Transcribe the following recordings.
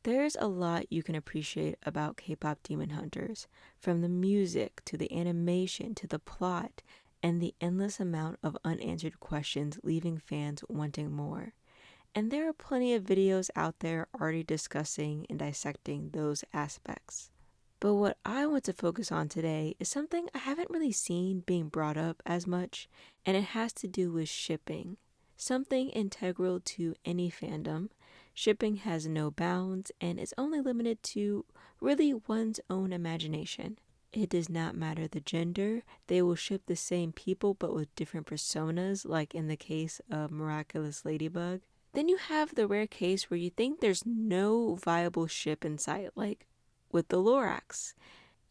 There's a lot you can appreciate about K-pop Demon Hunters, from the music to the animation to the plot, and the endless amount of unanswered questions leaving fans wanting more. And there are plenty of videos out there already discussing and dissecting those aspects. But what I want to focus on today is something I haven't really seen being brought up as much, and it has to do with shipping. Something integral to any fandom. Shipping has no bounds and is only limited to really one's own imagination. It does not matter the gender, they will ship the same people but with different personas, like in the case of Miraculous Ladybug. Then you have the rare case where you think there's no viable ship in sight, like with the Lorax.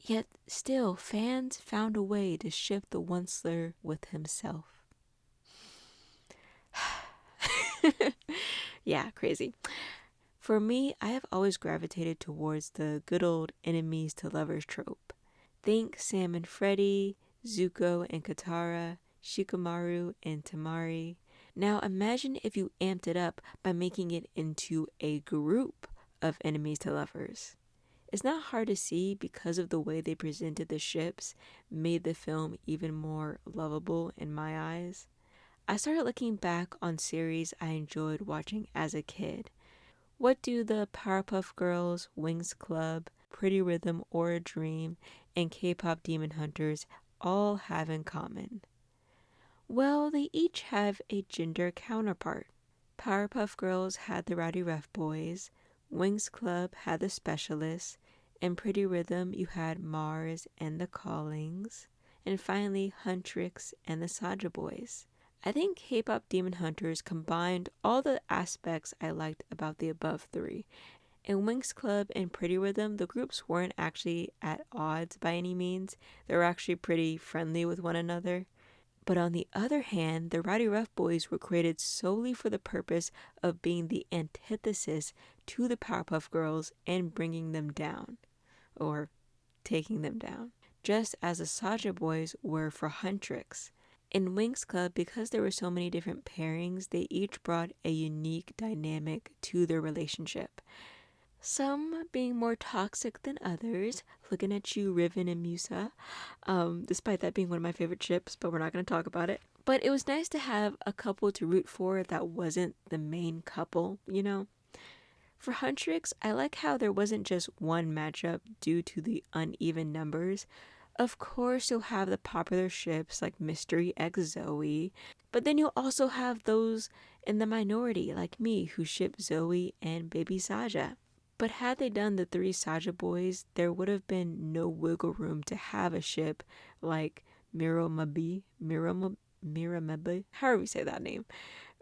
Yet still, fans found a way to ship the Onceler with himself. Yeah, crazy. For me, I have always gravitated towards the good old enemies to lovers trope. Think Sam and Freddy, Zuko and Katara, Shikamaru and Tamari. Now imagine if you amped it up by making it into a group of enemies to lovers. It's not hard to see because of the way they presented the ships made the film even more lovable in my eyes. I started looking back on series I enjoyed watching as a kid. What do the Powerpuff Girls, Winc Club, Pretty Rhythm, Aurora Dream, and K-pop Demon Hunters all have in common? Well, they each have a gender counterpart. Powerpuff Girls had the Rowdyruff boys, Winc Club had the Specialists, and Pretty Rhythm you had Mars and the Callings, and finally Huntrix and the Saja boys. I think K-pop Demon Hunters combined all the aspects I liked about the above three. In Winc Club and Pretty Rhythm, the groups weren't actually at odds by any means. They were actually pretty friendly with one another. But on the other hand, the Rowdyruff boys were created solely for the purpose of being the antithesis to the Powerpuff Girls and bringing them down. Or taking them down. Just as the Saja boys were for Huntrix. In Winc Club, because there were so many different pairings, they each brought a unique dynamic to their relationship. Some being more toxic than others. Looking at you, Riven and Musa. Despite that being one of my favorite ships, but we're not going to talk about it. But it was nice to have a couple to root for that wasn't the main couple, you know? For Huntrix, I like how there wasn't just one matchup due to the uneven numbers. Of course, you'll have the popular ships like Mystery X Zoe, but then you'll also have those in the minority like me who ship Zoe and baby Saja. But had they done the three Saja boys, there would have been no wiggle room to have a ship like Miramabi, however you say that name,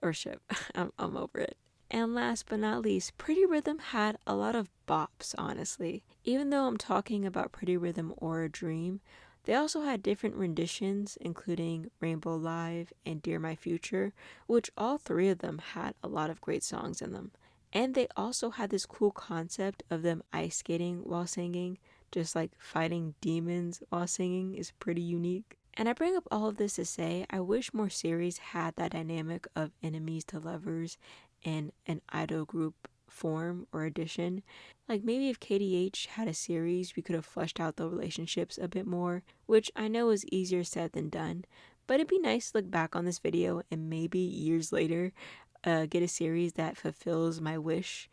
or ship. I'm over it. And last but not least, Pretty Rhythm had a lot of bops, honestly. Even though I'm talking about Pretty Rhythm or a Dream, they also had different renditions, including Rainbow Live and Dear My Future, which all three of them had a lot of great songs in them. And they also had this cool concept of them ice skating while singing, just like fighting demons while singing is pretty unique. And I bring up all of this to say I wish more series had that dynamic of enemies to lovers in an idol group form or edition. Like maybe if KDH had a series, we could have fleshed out the relationships a bit more, which I know is easier said than done. But it'd be nice to look back on this video and maybe years later get a series that fulfills my wish.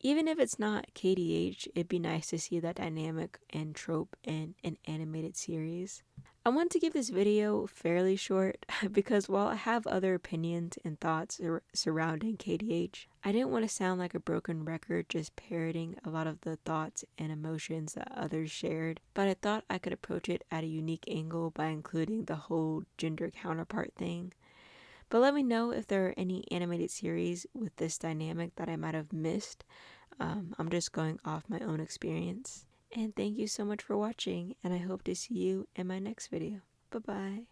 Even if it's not KDH, it'd be nice to see that dynamic and trope in an animated series. I want to keep this video fairly short because while I have other opinions and thoughts surrounding KDH, I didn't want to sound like a broken record just parroting a lot of the thoughts and emotions that others shared, but I thought I could approach it at a unique angle by including the whole gender counterpart thing. But let me know if there are any animated series with this dynamic that I might have missed. I'm just going off my own experience. And thank you so much for watching, and I hope to see you in my next video. Bye-bye.